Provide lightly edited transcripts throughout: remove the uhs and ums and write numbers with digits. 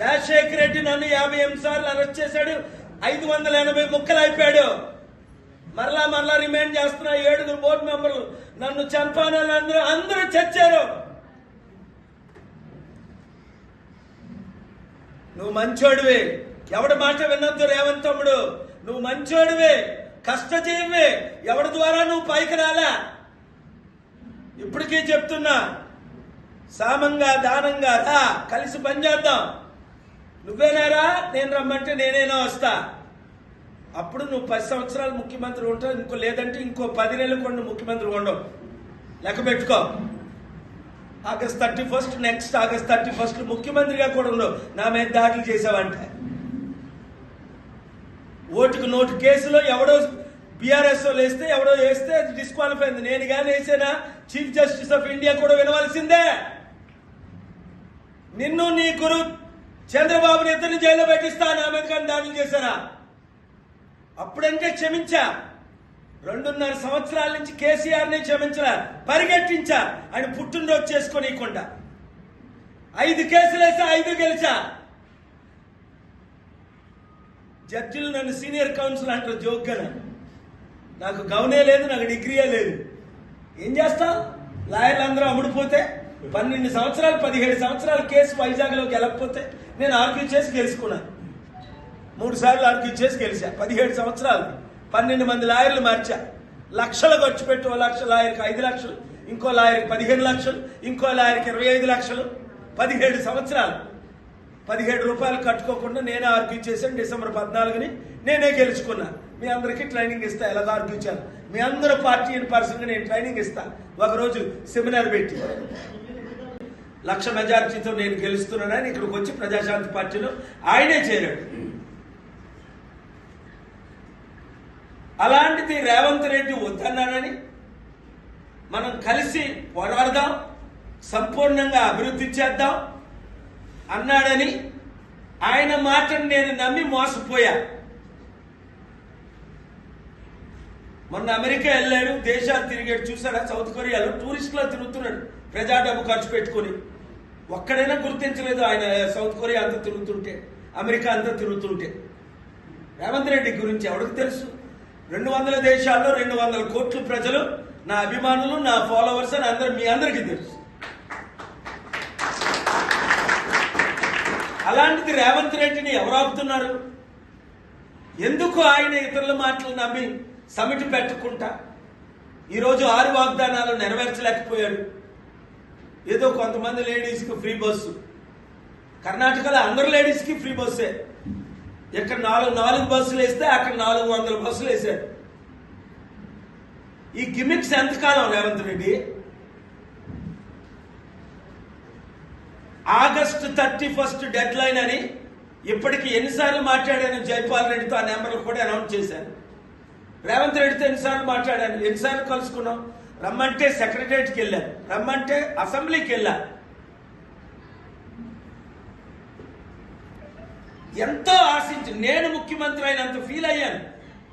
రాజశేఖర రెడ్డి నన్ను 58 సార్లు అరెస్ట్ చేశాడు, 580 ముక్కలు అయిపోయాడు. మరలా రిమైండ్ చేస్తున్న 7 బోర్డు మెంబర్లు నన్ను చంపాలని అందరూ చచ్చారు. నువ్వు మంచోడివే, ఎవడి మాట వినొద్దు రేవంత్ తమ్ముడు. నువ్వు మంచోడివే, కష్టజీవివే, ఎవడి ద్వారా నువ్వు పైకి రాలా. ఇప్పటికీ చెప్తున్నా, సామంగా దానంగా రా, కలిసి పనిచేద్దాం. నువ్వేనారా, నేను రమ్మంటే నేనేనా వస్తా. అప్పుడు నువ్వు 10 సంవత్సరాలు ముఖ్యమంత్రి ఉంటావు, లేదంటే ఇంకో 10 నెలలు కూడా నువ్వు ముఖ్యమంత్రి ఉండవు. లెక్క పెట్టుకో. ఆగస్ట్ 31 నెక్స్ట్ ఆగస్ట్ 31 ముఖ్యమంత్రిగా కూడా ఉండవు. నా మీద దాడులు చేసావంటే, ఓటుకు నోటు కేసులో ఎవడో బీఆర్ఎస్ వేస్తే ఎవడో వేస్తే అది డిస్క్వాలిఫై అయింది. నేను కానీ వేసానా, చీఫ్ జస్టిస్ ఆఫ్ ఇండియా కూడా వినవలసిందే. నిన్ను నీ గురు చంద్రబాబుని ఇద్దరిని జైల్లో పెట్టిస్తా, నా మీద కానీ దాడులు చేశారా. అప్పుడంటే క్షమించా. 2.5 సంవత్సరాల నుంచి కేసీఆర్ని క్షమించరా, పరిగెట్టించా. ఆయన పుట్టినరోజు చేసుకోనీయకుండా 5 కేసులు వేసా, 5 గెలిచా. జడ్జిలు నన్ను సీనియర్ కౌన్సిల్ అంటారు జోక్గా. నాకు గౌనే లేదు, నాకు డిగ్రీయే లేదు. ఏం చేస్తావు? లాయర్లు అందరూ అమ్ముడిపోతే 12 సంవత్సరాలు 17 సంవత్సరాల కేసు వైజాగ్లోకి వెళ్ళకపోతే నేను ఆర్గ్యూ చేసి గెలుచుకున్నాను. 3 సార్లు ఆర్గ్యూ చేసి గెలిచా. 17 సంవత్సరాలు 12 మంది లాయర్లు మార్చా. లక్షలు ఖర్చు పెట్టి, 1 లక్ష లాయర్కి 5 లక్షలు, ఇంకో లాయర్కి 15 లక్షలు, ఇంకో లాయర్కి 25 లక్షలు. 17 సంవత్సరాలు 17 రూపాయలు కట్టుకోకుండా నేనే ఆర్గ్యూ చేశాను. డిసెంబర్ 14ని నేనే గెలుచుకున్నా. మీ అందరికీ ట్రైనింగ్ ఇస్తా, ఎలా ఆర్గ్యూ చేయాలి. మీ అందరూ పార్టీ ఇన్ పర్సన్గా నేను ట్రైనింగ్ ఇస్తా. ఒకరోజు సెమినార్ పెట్టి 1 లక్ష మెజారిటీతో నేను గెలుస్తున్నానని ఇక్కడికి వచ్చి ప్రజాశాంతి పార్టీలో ఆయనే చేరాడు. అలాంటిది రేవంత్ రెడ్డి వద్దన్నానని మనం కలిసి పోరాడదాం, సంపూర్ణంగా అభివృద్ధి చేద్దాం అన్నాడని ఆయన మాటను నేను నమ్మి మోసపోయా. మొన్న అమెరికా వెళ్ళాడు, దేశాలు తిరిగాడు. చూసారా, సౌత్ కొరియాలో టూరిస్టులో తిరుగుతున్నాడు, ప్రజా డబ్బు ఖర్చు పెట్టుకుని. ఒక్కడైనా గుర్తించలేదు ఆయన సౌత్ కొరియా అంతా తిరుగుతుంటే, అమెరికా అంతా తిరుగుతుంటే. రేవంత్ రెడ్డి గురించి ఎవరికి తెలుసు? 200 దేశాల్లో 200 కోట్ల ప్రజలు నా అభిమానులు, నా ఫాలోవర్స్ అని మీ అందరికీ తెలుసు. అలాంటిది రేవంత్ రెడ్డిని ఎవరు ఆపుతున్నారు? ఎందుకు ఆయన ఇతరుల మాటలు నమ్మి సమిటి పెట్టుకుంటా ఈరోజు 6 వాగ్దానాలు నెరవేర్చలేకపోయాడు. ఏదో కొంతమంది లేడీస్కి ఫ్రీ బస్సు, కర్ణాటకలో అందరు లేడీస్కి ఫ్రీ బస్సే. ఇక్కడ 4 బస్సులు వేస్తే అక్కడ 400 బస్సులు వేశారు. ఈ గిమిక్స్ ఎంతకాలం Revanth Reddy? August 31 dead line అని ఇప్పటికి ఎన్నిసార్లు మాట్లాడాను జైపాల్ రెడ్డితో, ఆ నెంబర్లు కూడా అనౌన్స్ చేశాను. రేవంత్ రెడ్డితో ఎన్నిసార్లు మాట్లాడాను, ఎన్నిసార్లు కలుసుకున్నాం. రమ్మంటే సెక్రటరియట్కి వెళ్ళాను, రమ్మంటే అసెంబ్లీకి వెళ్ళా. ఎంతో ఆశించి నేను ముఖ్యమంత్రి అయినంత ఫీల్ అయ్యాను.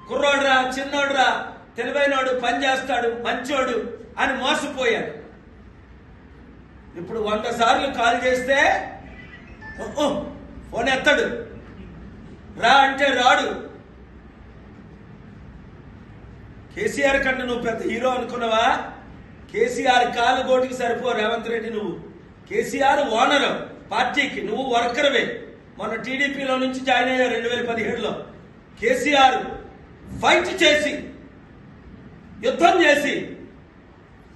కుర్రోడ్రా, చిన్నోడ్రా, తెలివైనోడు, పని చేస్తాడు, మంచోడు అని మోసపోయాడు. ఇప్పుడు 100 సార్లు కాల్ చేస్తే ఫోన్ ఎత్తాడు, రా అంటే రాడు. కేసీఆర్ కంటే నువ్వు పెద్ద హీరో అనుకున్నావా? కేసీఆర్ కాలు గోటికి సరిపో రేవంత్ రెడ్డి. నువ్వు కేసీఆర్ ఓనర్ పార్టీకి, నువ్వు వర్కర్వే. మొన్న టీడీపీలో నుంచి జాయిన్ అయ్యారు 2017లో. కేసీఆర్ ఫైట్ చేసి, యుద్ధం చేసి,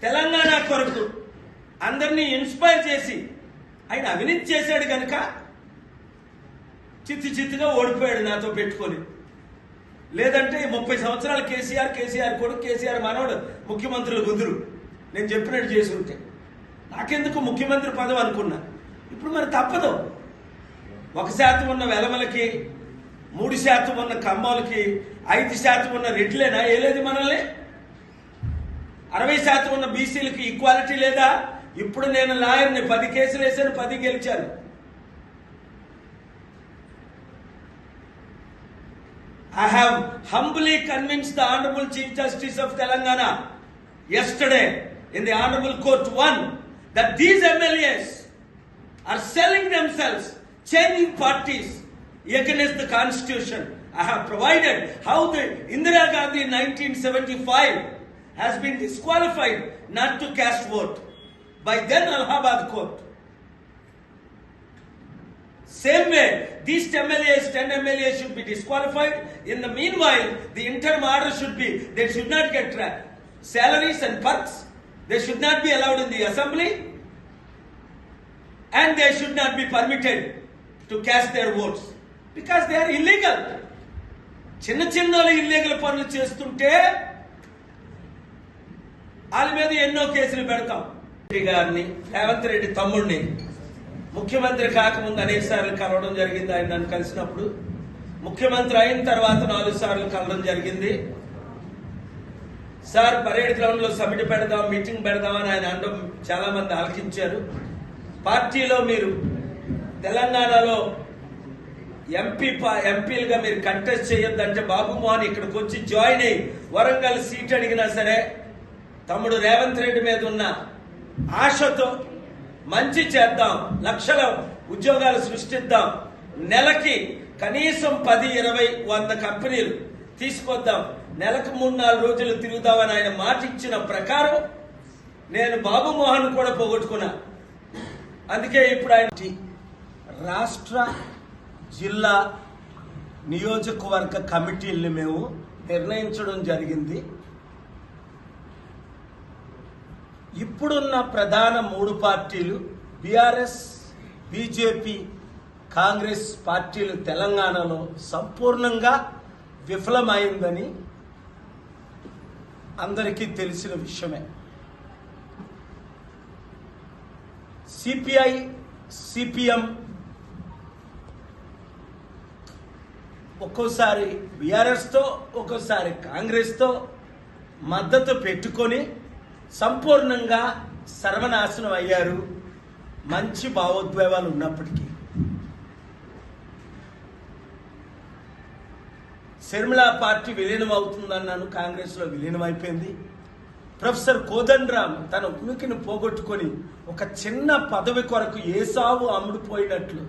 తెలంగాణ కొరకు అందరినీ ఇన్స్పైర్ చేసి ఆయన అవినీతి చేశాడు కనుక చిత్తుగా ఓడిపోయాడు నాతో పెట్టుకొని. లేదంటే 30 సంవత్సరాలు కేసీఆర్ కొడుకు, కేసీఆర్ మనవడు ముఖ్యమంత్రులు కుదురు నేను చెప్పినట్టు చేసి ఉంటే నాకెందుకు ముఖ్యమంత్రి పదవి అనుకున్నా. ఇప్పుడు మరి తప్పదు. 1% ఉన్న వెలమలకి, 3% ఉన్న కమ్మలకి, 5% ఉన్న రెడ్లేనా ఏలేదు మనల్ని? 60% ఉన్న బీసీలకి ఈక్వాలిటీ లేదా? ఇప్పుడు నేను లాయర్ని, 10 కేసులు వేసాను, 10 గెలిచాను. I have humbly convinced the Honorable Chief Justice of Telangana yesterday in the Honorable Court 1 that these MLAs are selling themselves changing parties against the constitution. I have provided how the Indira Gandhi in 1975 has been disqualified not to cast vote by then Allahabad court. Same way, these 10 MLAs should be disqualified. In the meanwhile, the interim order should be, they should not get salaries and perks. They should not be allowed in the assembly. And they should not be permitted to cast their votes. Because they are illegal. చిన్న illegal పనులు చేస్తుంటే వాళ్ళ మీద ఎన్నో కేసులు పెడతాం. గారిని, రేవంత్ రెడ్డి తమ్ముడిని ముఖ్యమంత్రి కాకముందు అనేక సార్లు కలవడం జరిగింది. ఆయన నన్ను కలిసినప్పుడు ముఖ్యమంత్రి అయిన తర్వాత 4 సార్లు కలవడం జరిగింది. సార్ పరేడ్ గ్రౌండ్ లో సమిట్ పెడదాం, మీటింగ్ పెడదామని ఆయన అనడం చాలా మంది ఆలకించారు. పార్టీలో మీరు తెలంగాణలో ఎంపీలుగా మీరు కంటెస్ట్ చేయొద్దంటే బాబు మోహన్ ఇక్కడికి వచ్చి జాయిన్ అయ్యి వరంగల్ సీట్ అడిగినా సరే తమ్ముడు రేవంత్ రెడ్డి మీద ఉన్న ఆశతో మంచి చేద్దాం, లక్షల ఉద్యోగాలు సృష్టిద్దాం, నెలకి కనీసం 10, 20, 100 కంపెనీలు తీసుకొద్దాం, నెలకు 3-4 రోజులు తిరుగుదామని ఆయన మాట ఇచ్చిన ప్రకారం నేను బాబు మోహన్ కూడా పోగొట్టుకున్నా. అందుకే ఇప్పుడు ఆయన రాష్ట్ర, జిల్లా, నియోజకవర్గ కమిటీల్ని మేము నిర్ణయించడం జరిగింది. ఇప్పుడున్న ప్రధాన 3 పార్టీలు బీఆర్ఎస్, బీజేపీ, కాంగ్రెస్ పార్టీలు తెలంగాణలో సంపూర్ణంగా విఫలమైందని అందరికీ తెలిసిన విషయమే. సిపిఐ, సిపిఎం ఒక్కోసారి బీఆర్ఎస్తో, ఒక్కోసారి కాంగ్రెస్తో మద్దతు పెట్టుకొని సంపూర్ణంగా సర్వనాశనం అయ్యారు. మంచి భావోద్వేగాలు ఉన్నప్పటికీ శర్మిల పార్టీ విలీనం అవుతుందన్నాను, కాంగ్రెస్లో విలీనం అయిపోయింది. ప్రొఫెసర్ కోదండరామ్ తన ఉనికిని పోగొట్టుకొని ఒక చిన్న పదవి కొరకు ఏసావు అమ్ముడుపోయినట్లు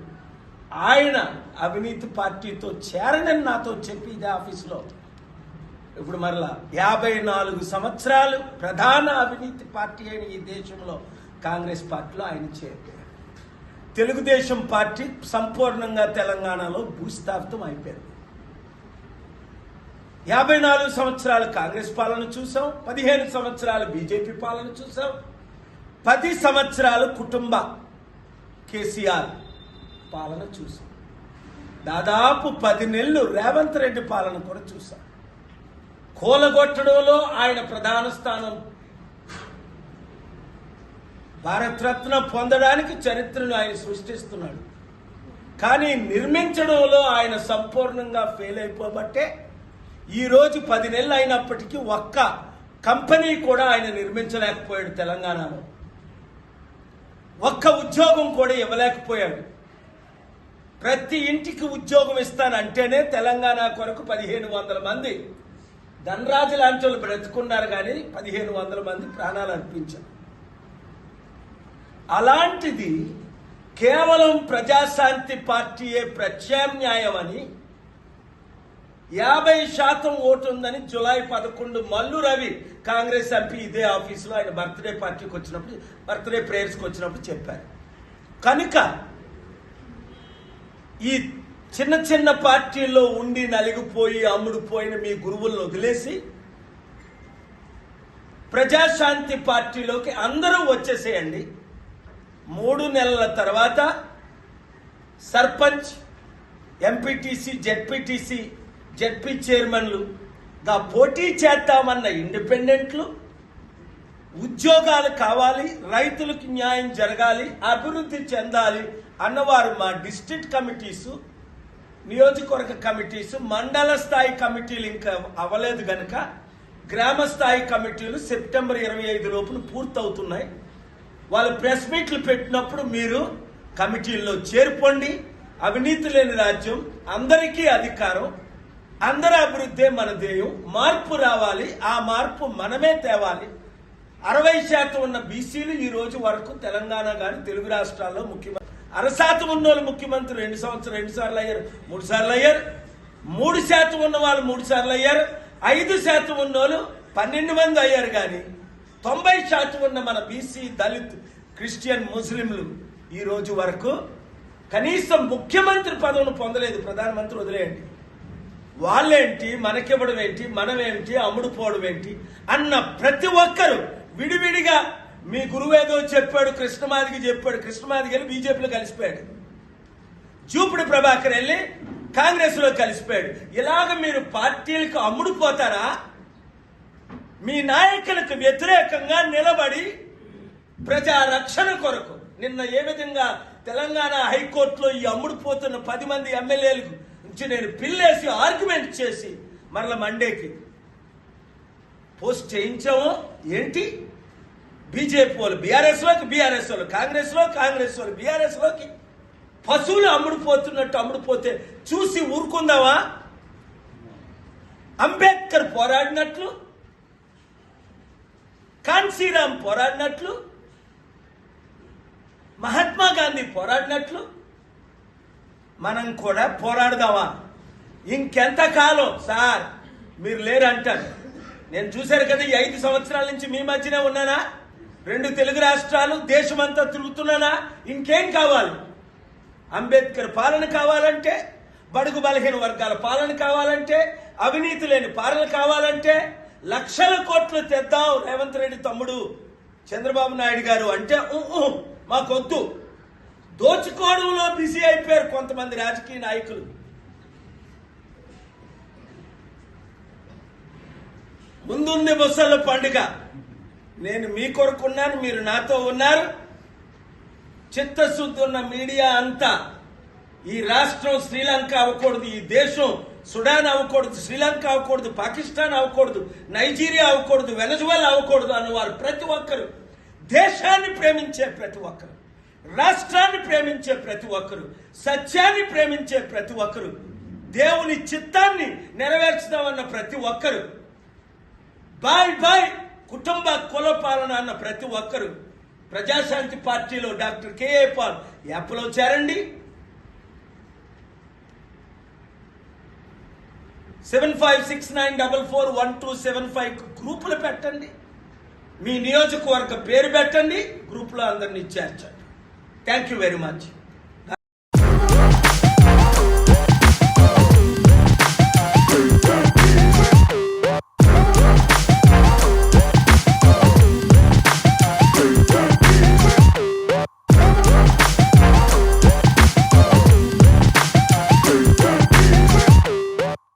ఆయన అవినీతి పార్టీతో చేరనని నాతో చెప్పి ఇదే ఆఫీసులో ఇప్పుడు మరలా 54 సంవత్సరాలు ప్రధాన అవినీతి పార్టీ అయిన ఈ దేశంలో కాంగ్రెస్ పార్టీలో ఆయన చేరారు. తెలుగుదేశం పార్టీ సంపూర్ణంగా తెలంగాణలో భూస్థాపితం అయిపోయింది. 54 సంవత్సరాలు కాంగ్రెస్ పాలన చూసాం, 15 సంవత్సరాలు బీజేపీ పాలన చూసాం, 10 సంవత్సరాలు కుటుంబ కేసీఆర్ పాలన చూసాం, దాదాపు 10 నెలలు రేవంత్ రెడ్డి పాలన కూడా చూసాం. కూలగొట్టడంలో ఆయన ప్రధాన స్థానం, భారతరత్న పొందడానికి చరిత్రను ఆయన సృష్టిస్తున్నాడు. కానీ నిర్మించడంలో ఆయన సంపూర్ణంగా ఫెయిల్ అయిపోబట్టే ఈరోజు 10 నెలలు అయినప్పటికీ ఒక్క కంపెనీ కూడా ఆయన నిర్మించలేకపోయాడు. తెలంగాణలో ఒక్క ఉద్యోగం కూడా ఇవ్వలేకపోయాడు. ప్రతి ఇంటికి ఉద్యోగం ఇస్తానంటేనే తెలంగాణ కొరకు 1500 మంది ధనరాజు లాంటి వాళ్ళు బ్రతుకున్నారు, కానీ 1500 మంది ప్రాణాలు అర్పించారు. అలాంటిది కేవలం ప్రజాశాంతి పార్టీయే ప్రత్యామ్నాయం అని 50% ఓటు ఉందని జూలై 11 మల్లు రవి కాంగ్రెస్ ఎంపీ ఇదే ఆఫీసులో ఆయన బర్త్డే పార్టీకి వచ్చినప్పుడు, బర్త్డే ప్రేయర్స్కి వచ్చినప్పుడు చెప్పారు. కనుక ఈ చిన్న చిన్న పార్టీల్లో ఉండి నలిగిపోయి అమ్ముడుపోయిన మీ గురువులను వదిలేసి ప్రజాశాంతి పార్టీలోకి అందరూ వచ్చేసేయండి. 3 నెలల తర్వాత సర్పంచ్, ఎంపీటీసీ, జెడ్పీటీసీ, జెడ్పీ చైర్మన్లుగా పోటీ చేద్దామన్న ఇండిపెండెంట్లు, ఉద్యోగాలు కావాలి, రైతులకు న్యాయం జరగాలి, అభివృద్ధి చెందాలి అన్నవారు మా డిస్ట్రిక్ట్ కమిటీసు, నియోజకవర్గ కమిటీసు, మండల స్థాయి కమిటీలు ఇంకా అవ్వలేదు కనుక గ్రామ స్థాయి కమిటీలు సెప్టెంబర్ 25 లోపున పూర్తవుతున్నాయి. వాళ్ళు ప్రెస్ మీట్లు పెట్టినప్పుడు మీరు కమిటీల్లో చేర్పండి. అవినీతి లేని రాజ్యం, అందరికీ అధికారం, అందరి అభివృద్ధే మన ధ్యేయం. మార్పు రావాలి, ఆ మార్పు మనమే తేవాలి. 60% ఉన్న బీసీలు ఈ రోజు వరకు తెలంగాణ కానీ తెలుగు రాష్ట్రాల్లో ముఖ్యమంత్రి అరశాతం ఉన్నోళ్ళు ముఖ్యమంత్రి 2 సార్లు అయ్యారు, 3 సార్లు అయ్యారు. 3% ఉన్న వాళ్ళు 3 సార్లు అయ్యారు. 5% ఉన్నోళ్ళు 12 మంది అయ్యారు. కానీ 90% ఉన్న మన బీసీ, దళిత్, క్రిస్టియన్, ముస్లింలు ఈ రోజు వరకు కనీసం ముఖ్యమంత్రి పదవిని పొందలేదు. ప్రధానమంత్రి వదిలేయండి, వాళ్ళేంటి, మనకివ్వడం ఏంటి, మనమేంటి, అమ్ముడుపోవడం ఏంటి అన్న ప్రతి ఒక్కరు విడివిడిగా మీ గురువేదో చెప్పాడు, కృష్ణమాదికి చెప్పాడు, కృష్ణమాదికి వెళ్ళి బీజేపీలో కలిసిపోయాడు, జూపుడి ప్రభాకర్ వెళ్ళి కాంగ్రెస్ లో కలిసిపోయాడు. ఇలాగ మీరు పార్టీలకు అమ్ముడుపోతారా? మీ నాయకులకు వ్యతిరేకంగా నిలబడి ప్రజా రక్షణ కొరకు నిన్న ఏ విధంగా తెలంగాణ హైకోర్టులో ఈ అమ్ముడుపోతున్న 10 మంది ఎమ్మెల్యేలకు నుంచి నేను పిల్లేసి ఆర్గ్యుమెంట్ చేసి మరలా మండేకి పోస్ట్ చేయించాము. ఏంటి బీజేపీ వాళ్ళు బీఆర్ఎస్ వాళ్ళు, కాంగ్రెస్ వాళ్ళు బీఆర్ఎస్ లోకి పశువులు అమ్ముడుపోతున్నట్టు అమ్ముడుపోతే చూసి ఊరుకుందామా? అంబేద్కర్ పోరాడినట్లు, కాన్సీరామ్ పోరాడినట్లు, మహాత్మా గాంధీ పోరాడినట్లు మనం కూడా పోరాడదామా? ఇంకెంతకాలం సార్ మీరు లేరంటారు. నేను చూశాను కదా, ఈ 5 సంవత్సరాల నుంచి మీ మధ్యనే ఉన్నానా? 2 తెలుగు రాష్ట్రాలు, దేశమంతా తిరుగుతున్నానా? ఇంకేం కావాలి? అంబేద్కర్ పాలన కావాలంటే, బడుగు బలహీన వర్గాల పాలన కావాలంటే, అవినీతి లేని పాలన కావాలంటే, లక్షల కోట్లు తెద్దాం రేవంత్ రెడ్డి తమ్ముడు చంద్రబాబు నాయుడు గారు అంటే మాకొద్దు. దోచుకోవడంలో బిజీ అయిపోయారు కొంతమంది రాజకీయ నాయకులు. ముందుంది ముసళ్ళ పండుగ. నేను మీ కొరకున్నాను, మీరు నాతో ఉన్నారు. చిత్తశుద్ధి ఉన్న మీడియా అంతా ఈ రాష్ట్రం శ్రీలంక అవ్వకూడదు, ఈ దేశం సుడాన్ అవ్వకూడదు, శ్రీలంక అవ్వకూడదు, పాకిస్తాన్ అవ్వకూడదు, నైజీరియా అవ్వకూడదు, వెనజువేలా అవ్వకూడదు అన్నవారు ప్రతి ఒక్కరు, దేశాన్ని ప్రేమించే ప్రతి ఒక్కరు, రాష్ట్రాన్ని ప్రేమించే ప్రతి ఒక్కరు, సత్యాన్ని ప్రేమించే ప్రతి ఒక్కరు, దేవుని చిత్తాన్ని నెరవేర్చుదామన్న ప్రతి ఒక్కరు, బాయ్ కుటుంబ కుల పాలన అన్న ప్రతి ఒక్కరు ప్రజాశాంతి పార్టీలో డాక్టర్ కేఏ పాల్ యాప్లో చేరండి. 7569441275 గ్రూపులు పెట్టండి. మీ నియోజకవర్గ పేరు పెట్టండి, గ్రూపులో అందరినీ చేర్చండి. Thank you very much.